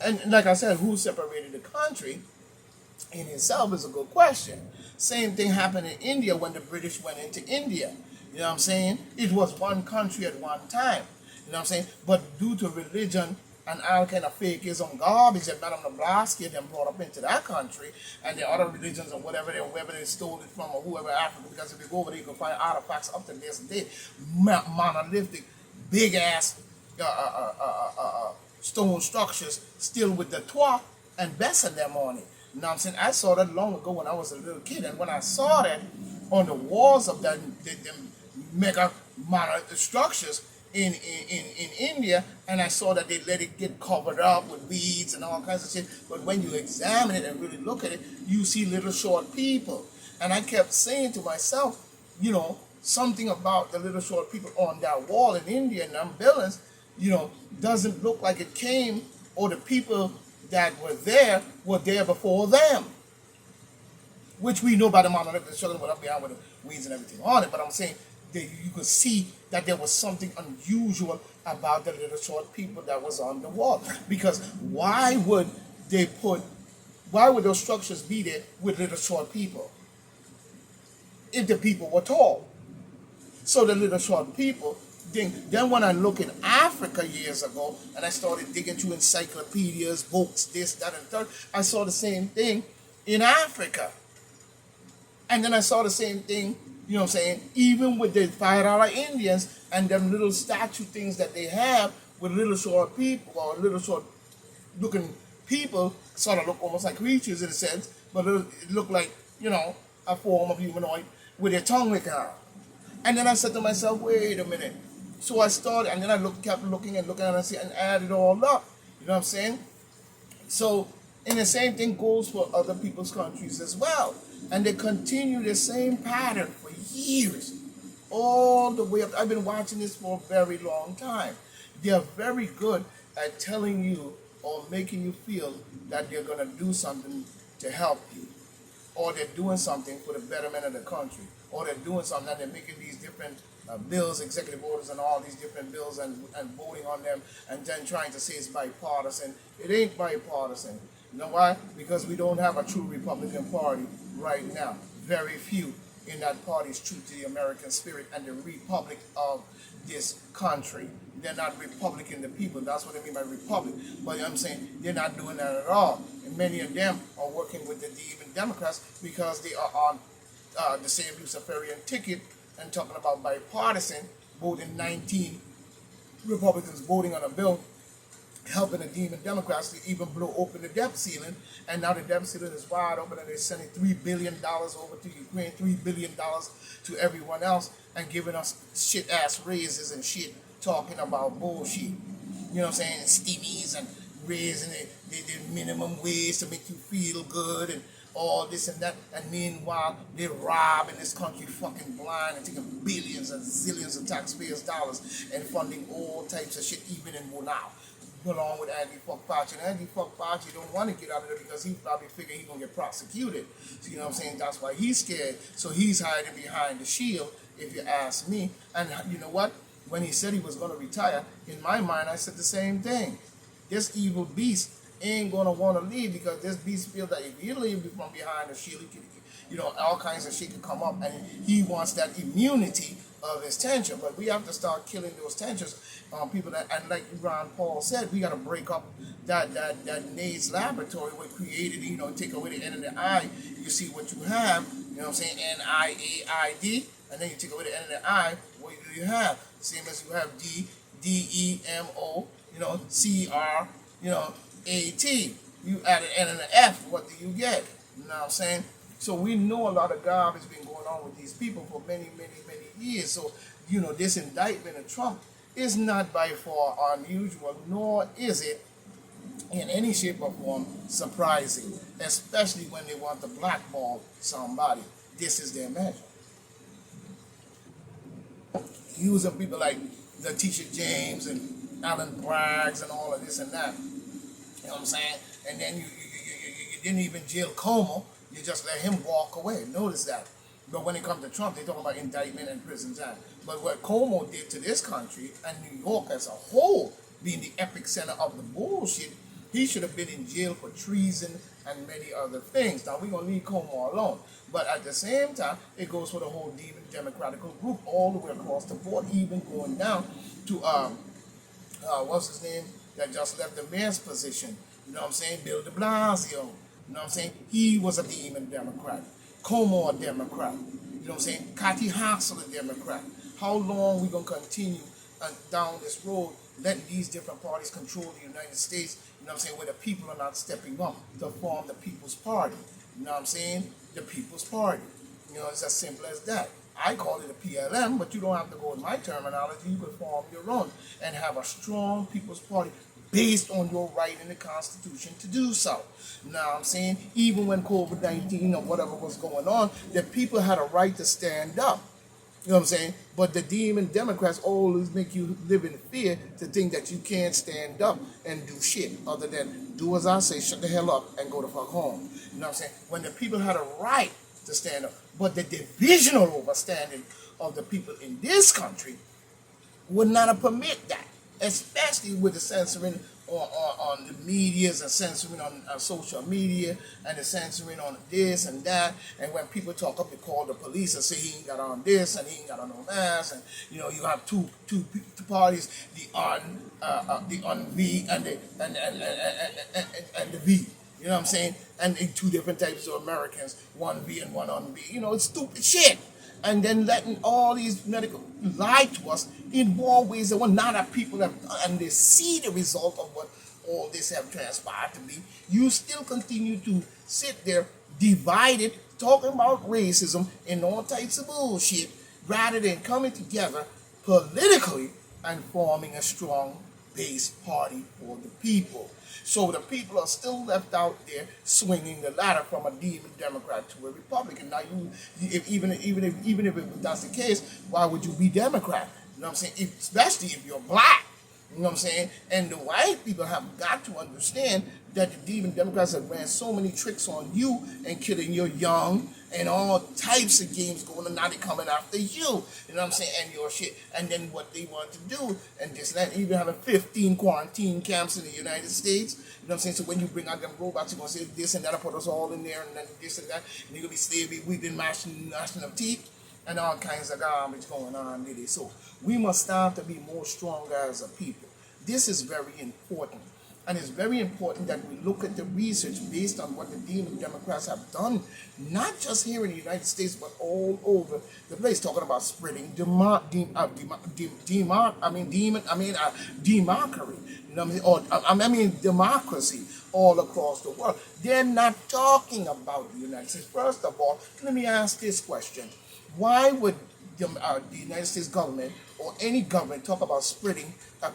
and like I said, who separated the country in itself is a good question. Same thing happened in India when the British went into India. You know what I'm saying? It was one country at one time. You know what I'm saying? But due to religion and all kind of fakeism, garbage that Madame Blavatsky them brought up into that country, and the other religions or wherever they stole it from or whoever Africa, because if you go over there, you can find artifacts up to this day, monolithic, big ass stone structures still with the toit and besan them on it. You know what I'm saying? I saw that long ago when I was a little kid, and when I saw that on the walls of them mega structures in India, and I saw that they let it get covered up with weeds and all kinds of shit. But when you examine it and really look at it, you see little short people. And I kept saying to myself, you know, something about the little short people on that wall in India and them buildings, you know, doesn't look like it came, or the people that were there before them. Which we know by the monolithic structure, but up behind with the weeds and everything on it. But I'm saying that you could see that there was something unusual about the little short people that was on the wall. Because why would those structures be there with little short people if the people were tall? So the little short people, then when I look in Africa years ago, and I started digging through encyclopedias, books, this, that, and third, I saw the same thing in Africa. And then I saw the same thing, you know what I'm saying, even with the $5 Indians and them little statue things that they have with little short people, or little short looking people, sort of look almost like creatures in a sense, but it look like, you know, a form of humanoid with their tongue licking out. And then I said to myself, wait a minute. So I started, and then I kept looking and added all up. You know what I'm saying? So, and the same thing goes for other people's countries as well. And they continue the same pattern for years, all the way up. I've been watching this for a very long time. They are very good at telling you or making you feel that they're going to do something to help you, or they're doing something for the betterment of the country, or they're doing something, and they're making these different bills, executive orders, and all these different bills, and voting on them, and then trying to say it's bipartisan. It ain't bipartisan. You know why? Because we don't have a true Republican Party right now. Very few in that party is true to the American spirit and the republic of this country. They're not Republican, the people. That's what I mean by republic. But I'm saying they're not doing that at all. And many of them are working with the even Democrats because they are on the same Luciferian ticket and talking about bipartisan, voting 19 Republicans voting on a bill helping the demon Democrats to even blow open the debt ceiling, and now the debt ceiling is wide open, and they're sending $3 billion over to Ukraine, $3 billion to everyone else, and giving us shit-ass raises and shit, talking about bullshit. You know what I'm saying? Steamies and raising the minimum wage to make you feel good and all this and that, and meanwhile they're robbing this country fucking blind and taking billions and zillions of taxpayers' dollars and funding all types of shit, even in Munau. Along with Andy Fuck Fauci. And Andy Fuck Fauci don't want to get out of there because he probably figured he's going to get prosecuted. So, you know what I'm saying? That's why he's scared. So he's hiding behind the shield, if you ask me. And you know what? When he said he was going to retire, in my mind, I said the same thing. This evil beast ain't going to want to leave because this beast feels that if he leaves from behind the shield, he can, you know, all kinds of shit can come up. And he wants that immunity of his tension. But we have to start killing those tensions. People that, and like Ron Paul said, we got to break up that NAIDS laboratory what created, you know, take away the N and the I, you see what you have, you know what I'm saying, NIAID, and then you take away the N and the I, what do you have? Same as you have DEMO, you know, CR, you know, AT. You add an N and an F, what do you get? You know what I'm saying? So we know a lot of garbage been going on with these people for many, many, many years. So, you know, this indictment of Trump is not by far unusual, nor is it in any shape or form surprising, especially when they want to blackball somebody. This is their measure. Using people like Letitia James and Alan Braggs and all of this and that. You know what I'm saying? And then you didn't even jail Cuomo. You just let him walk away. Notice that. But when it comes to Trump, they talk about indictment and prison time. But what Cuomo did to this country, and New York as a whole, being the epicenter of the bullshit, He should have been in jail for treason and many other things. Now we're gonna leave Como alone. But at the same time, it goes for the whole democratical group all the way across the board, even going down to what's his name that just left the mayor's position. You know what I'm saying? Bill de Blasio. You know what I'm saying? He was a demon Democrat. Como a Democrat. You know what I'm saying? Kathy Hochul a Democrat. How long we gonna continue down this road, letting these different parties control the United States? You know what I'm saying? Where the people are not stepping up to form the People's Party. You know what I'm saying? The People's Party. You know, it's as simple as that. I call it a PLM, but you don't have to go with my terminology. You could form your own and have a strong People's Party based on your right in the Constitution to do so. You know what I'm saying? Even when COVID-19 or whatever was going on, the people had a right to stand up. You know what I'm saying? But the demon Democrats always make you live in fear to think that you can't stand up and do shit other than do as I say, shut the hell up and go the fuck home. You know what I'm saying? When the people had a right to stand up, but the divisional overstanding of the people in this country would not permit that, especially with the censoring on the medias and censoring on social media and the censoring on this and that. And when people talk up, they call the police and say he ain't got on this and he ain't got on no mask. And you know, you have two parties, the on V and the V. You know what I'm saying? And in two different types of Americans, one V and one on V. You know, it's stupid shit. And then letting all these medical lie to us in more ways than one. Now that people have, and they see the result of what all this have transpired to be, you still continue to sit there divided, talking about racism and all types of bullshit, rather than coming together politically and forming a strong base party for the people. So the people are still left out there swinging the ladder from a demon Democrat to a Republican. Now, even if that's the case, why would you be Democrat? You know what I'm saying? Especially if you're black. You know what I'm saying? And the white people have got to understand that the demon Democrats have ran so many tricks on you and killing your young and all types of games going on. Now they're coming after you. You know what I'm saying? And your shit. And then what they want to do, and just like even having 15 quarantine camps in the United States. You know what I'm saying? So when you bring out them robots, you're going to say this and that, put us all in there, and then this and that. And you're going to be slavery, weeping, gnashing of teeth, and all kinds of garbage going on with it. So we must start to be more stronger as a people. This is very important. And it's very important that we look at the research based on what the demon Democrats have done, not just here in the United States, but all over the place, talking about spreading democracy. You know what I mean? Democracy all across the world. They're not talking about the United States. First of all, let me ask this question. Why would the United States government or any government talk about spreading a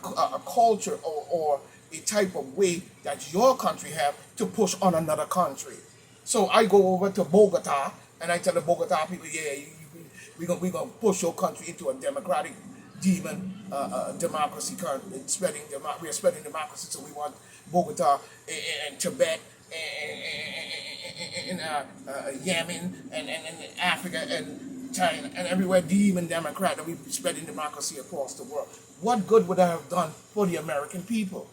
culture or a type of way that your country have to push on another country? So I go over to Bogota and I tell the Bogota people, yeah, we're gonna push your country into a democratic demon democracy country. We're spreading democracy, so we want Bogota and Tibet and Yemen and Africa and China and everywhere demon Democrat, and we're spreading democracy across the world. What good would that have done for the American people?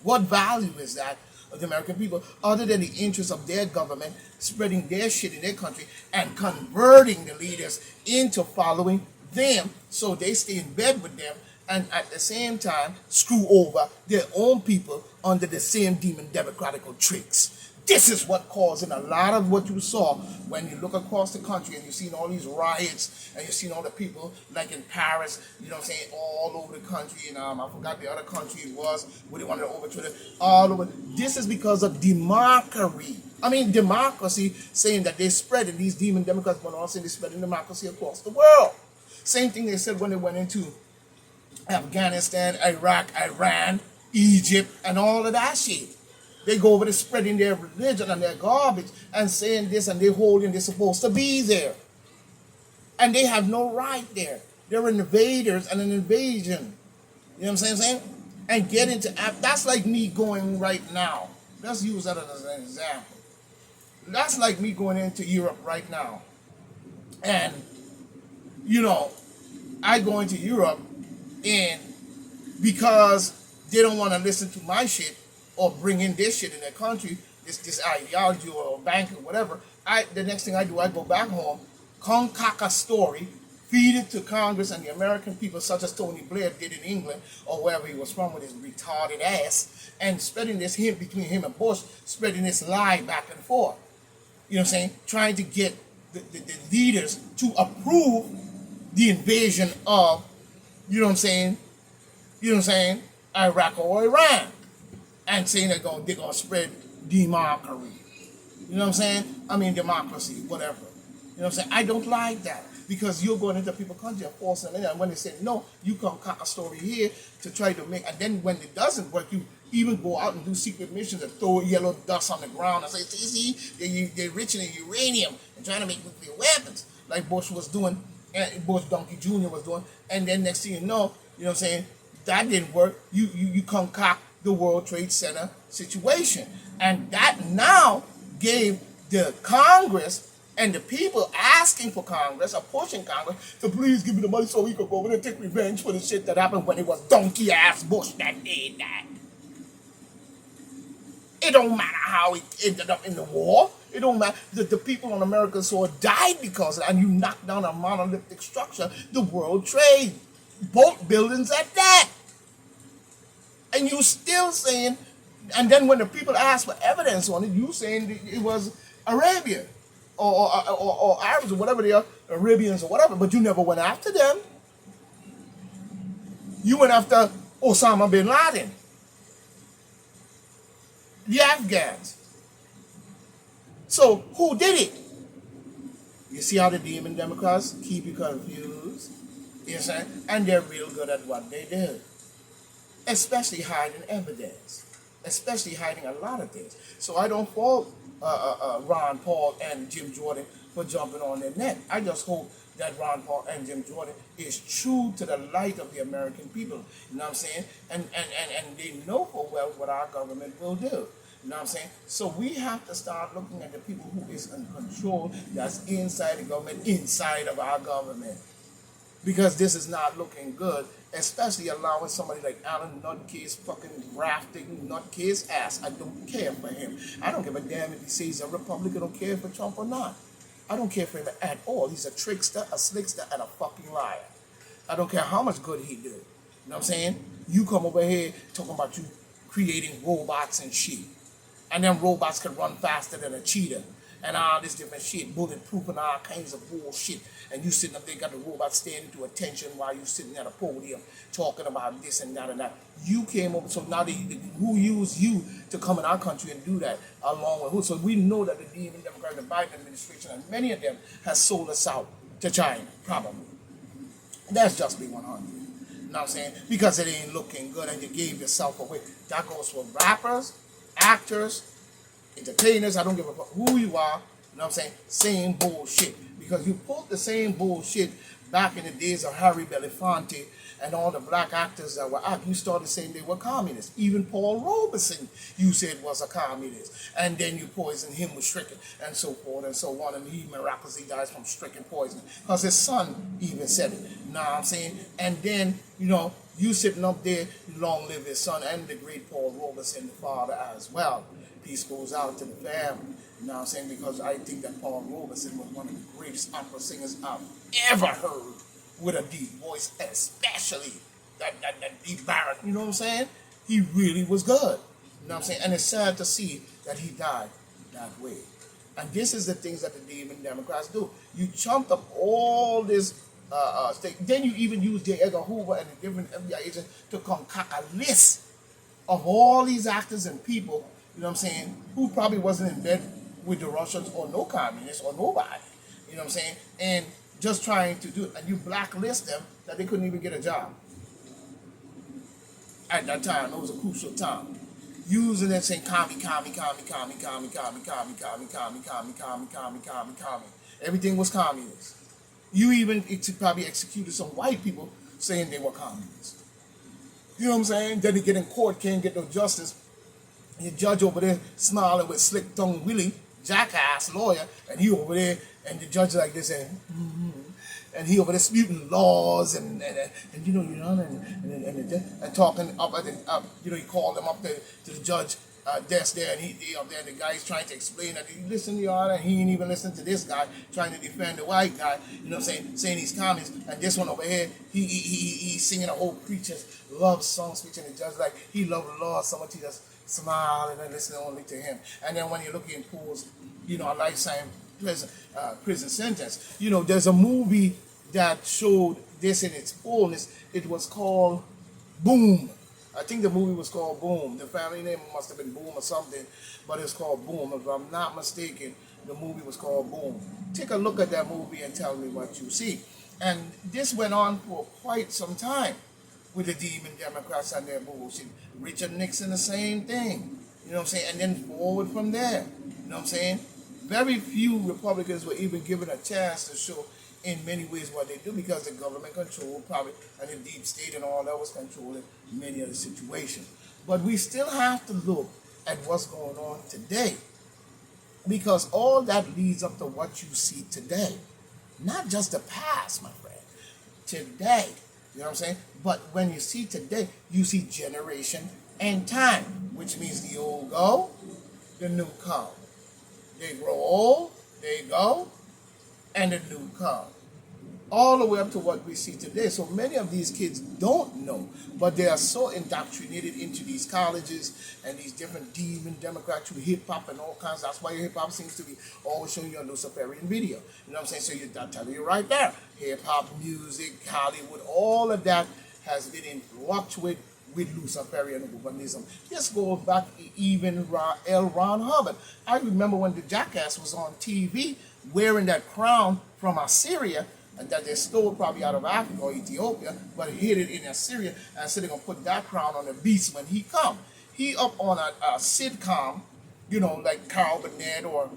What value is that of the American people other than the interest of their government spreading their shit in their country and converting the leaders into following them so they stay in bed with them and at the same time screw over their own people under the same demon democratical tricks? This is what causing a lot of what you saw when you look across the country and you've seen all these riots and you've seen all the people like in Paris, you know what I'm saying, all over the country. And I forgot the other country it was where they wanted to overthrow it all over. This is because of democracy. Democracy, saying that they're spreading, these demon Democrats, but also they're spreading democracy across the world. Same thing they said when they went into Afghanistan, Iraq, Iran, Egypt, and all of that shit. They go over to spreading their religion and their garbage and saying this and they're holding they're supposed to be there. And they have no right there. They're invaders and an invasion. You know what I'm saying? And get into, that's like me going right now. Let's use that as an example. That's like me going into Europe right now. And, you know, I go into Europe and because they don't want to listen to my shit, or bring in this shit in their country, this ideology or bank or whatever, the next thing I do, I go back home, concoct a story, feed it to Congress and the American people, such as Tony Blair did in England or wherever he was from with his retarded ass, and spreading this him between him and Bush, spreading this lie back and forth. You know what I'm saying? Trying to get the leaders to approve the invasion of, you know what I'm saying? You know what I'm saying? Iraq or Iran, and saying they're going to spread democracy. You know what I'm saying? I mean democracy, whatever. You know what I'm saying? I don't like that because you're going into people's country and forcing them in. And when they say no, you come cock a story here to try to make. And then when it doesn't work, you even go out and do secret missions and throw yellow dust on the ground and say, see, they're rich in uranium and trying to make nuclear weapons, like Bush was doing, and Bush Donkey Jr. was doing. And then next thing you know what I'm saying? That didn't work. You concoct the World Trade Center situation. And that now gave the Congress and the people asking for Congress or pushing Congress to please give me the money so we could go over there and take revenge for the shit that happened when it was donkey ass Bush that did that. It don't matter how it ended up in the war. It don't matter. The people on America's soil died because of it, and you knocked down a monolithic structure, the World Trade, both buildings at that. And you still saying, and then when the people ask for evidence on it, you saying it was Arabia or Arabs or whatever they are, Arabians or whatever, but you never went after them. You went after Osama bin Laden, the Afghans. So who did it? You see how the demon Democrats keep you confused? You know what I'm saying? And they're real good at what they do. Especially hiding evidence. Especially hiding a lot of things. So I don't fault Ron Paul and Jim Jordan for jumping on their neck. I just hope that Ron Paul and Jim Jordan is true to the light of the American people. You know what I'm saying? And they know full well what our government will do. You know what I'm saying? So we have to start looking at the people who is in control, that's inside the government, inside of our government. Because this is not looking good, especially allowing somebody like Alan Nutcase fucking grafting Nutcase ass. I don't care for him. I don't give a damn if he says a Republican, don't care for Trump or not. I don't care for him at all. He's a trickster, a slickster, and a fucking liar. I don't care how much good he do. You know what I'm saying? You come over here talking about you creating robots and shit. And then robots can run faster than a cheetah. And all this different shit, bulletproof and all kinds of bullshit. And you sitting up there, got the robot standing to attention while you sitting at a podium talking about this and that and that. You came over, so now who used you to come in our country and do that along with who? So we know that the demon Democrat, the Biden administration, and many of them has sold us out to China, probably. That's just be 100. You know what I'm saying? Because it ain't looking good and you gave yourself away. That goes for rappers, actors, entertainers. I don't give a fuck who you are. You know what I'm saying? Same bullshit. Because you pulled the same bullshit back in the days of Harry Belafonte and all the black actors that were out. You started saying they were communists. Even Paul Robeson, you said was a communist. And then you poisoned him with strychnine and so forth and so on. And he miraculously dies from strychnine poison. Because his son even said it. You know what I'm saying? And then, you sitting up there, long live his son and the great Paul Robeson, the father as well. Peace goes out to the family. You know what I'm saying? Because I think that Paul Robeson was one of the greatest opera singers I've ever heard with a deep voice, especially that deep baritone. You know what I'm saying? He really was good. You know what I'm saying? And it's sad to see that he died that way. And this is the things that the demon Democrats do. You chumped up all this then you even use J. Edgar Hoover and the different FBI agents to concoct a list of all these actors and people, you know what I'm saying, who probably wasn't in bed with the Russians or no communists or nobody, you know what I'm saying, and just trying to do it, and you blacklist them that they couldn't even get a job. At that time, it was a crucial time. Using that saying commie. Everything was communist. You even probably executed some white people saying they were communists. You know what I'm saying? Then they get in court, can't get no justice. And the judge over there smiling with slick tongue Willie, jackass lawyer, and he over there, and the judge like this saying, and he over disputing laws and and talking up at the he called him up to the judge desk there, and he up there, and the guy's trying to explain that he listen to y'all, and he ain't even listen to this guy trying to defend the white guy, saying these comments, and this one over here, he's singing a whole preacher's love song speech, and the judge like he loved the Lord so much he just smile and then listen only to him, and then when you're looking at pools, a lifetime prison sentence. There's a movie that showed this in its fullness. It was called Boom. I think the movie was called Boom. The family name must have been Boom or something, but it's called Boom. If I'm not mistaken, the movie was called Boom. Take a look at that movie and tell me what you see. And this went on for quite some time with the demon Democrats and their bullshit. Richard Nixon, the same thing. And then forward from there. Very few Republicans were even given a chance to show in many ways what they do, because the government controlled probably, and the deep state and all that was controlling many of the situations. But we still have to look at what's going on today, because all that leads up to what you see today. Not just the past, my friend. Today. You know what I'm saying? But when you see today, you see generation and time, which means the old go, the new come. They grow old, they go, and the new come. All the way up to what we see today. So many of these kids don't know, but they are so indoctrinated into these colleges and these different demon Democrats through hip-hop and all kinds. That's why hip-hop seems to be always showing you a Luciferian video. You know what I'm saying? So I'm telling you right there, hip-hop, music, Hollywood, all of that has been influenced with Luciferian urbanism. Just go back even L. Ron Hubbard. I remember when the Jackass was on TV wearing that crown from Assyria, and that they stole probably out of Africa or Ethiopia, but hid it in Assyria, and so they're going to put that crown on the beast when he come. He up on a sitcom, like Carl Burnett or,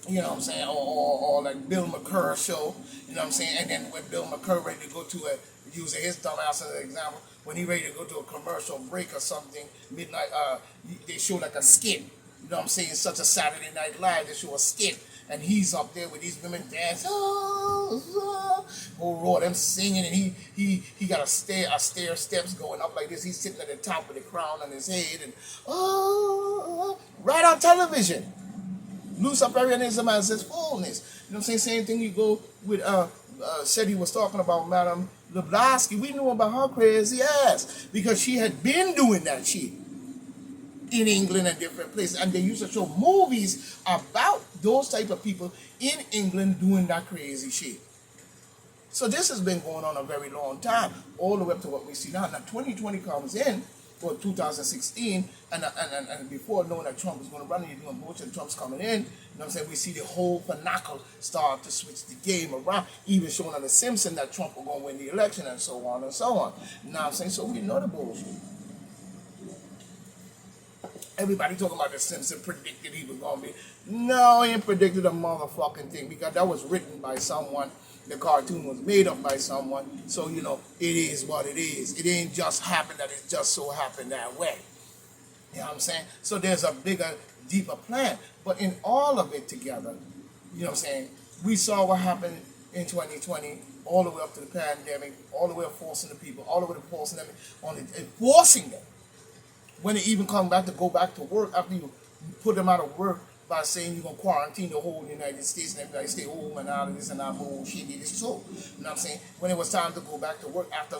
or like Bill McCurr show, and then when Bill McCurr ready to go to using his dumbass as an example, when he ready to go to a commercial break or something, midnight, they show like a skit, such a Saturday Night Live, they show a skit, and he's up there with these women dancing, roar, them singing, and he got a stair steps going up like this. He's sitting at the top with the crown on his head, and right on television. Luciferianism has its fullness. Same thing you go with, said he was talking about Madame Blavatsky. We knew about her crazy ass because she had been doing that shit in England and different places, and they used to show movies about those type of people in England doing that crazy shit. So this has been going on a very long time, all the way up to what we see now. Now 2020 comes in, or 2016, and before knowing that Trump was going to run, and you're doing bullshit, and Trump's coming in, we see the whole fanatical start to switch the game around, even showing on The Simpsons that Trump was going to win the election, and so on and so on. So we know the bullshit. Everybody talking about The Simpsons predicted he was going to be. No, he ain't predicted a motherfucking thing, because that was written by someone. The cartoon was made up by someone. So, it is what it is. It ain't just happened that it just so happened that way. You know what I'm saying? So there's a bigger, deeper plan. But in all of it together, we saw what happened in 2020, all the way up to the pandemic, all the way up forcing the people, all the way to forcing them, forcing them. When they even come back to go back to work after you put them out of work by saying you're going to quarantine the whole United States and everybody stay home and all of this and that bullshit. It is so. You know what I'm saying? When it was time to go back to work after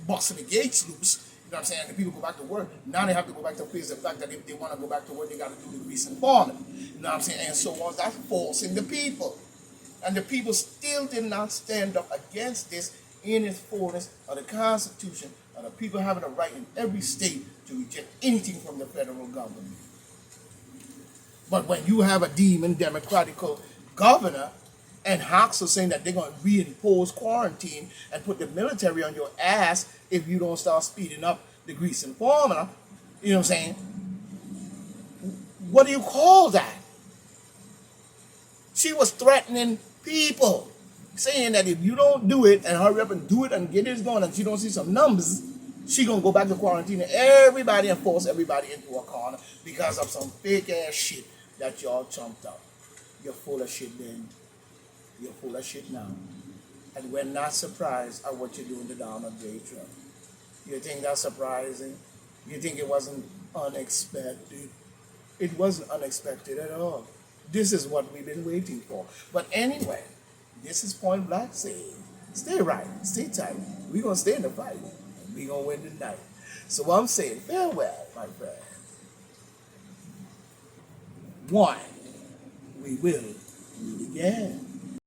busting the gates loose, you know what I'm saying? The people go back to work. Now they have to go back to face the fact that if they want to go back to work, they got to do the grease and farming. You know what I'm saying? And so on. That's forcing the people. And the people still did not stand up against this in its fullness of the Constitution, of the people having a right in every state to reject anything from the federal government. But when you have a demon democratical governor and Hoxha saying that they're going to reimpose quarantine and put the military on your ass if you don't start speeding up the grease and formula, you know what I'm saying? What do you call that? She was threatening people, saying that if you don't do it and hurry up and do it and get this going and she don't see some numbers, she gonna go back to quarantine everybody and force everybody into a corner because of some fake ass shit that y'all chumped up. You're full of shit then. You're full of shit now. And we're not surprised at what you're doing to Donald J. Trump. You think that's surprising? You think it wasn't unexpected? It wasn't unexpected at all. This is what we've been waiting for. But anyway, this is Point Black saying, stay right, stay tight. We're going to stay in the fight. And we're going to win tonight. So I'm saying farewell, my friend. One, we will meet again.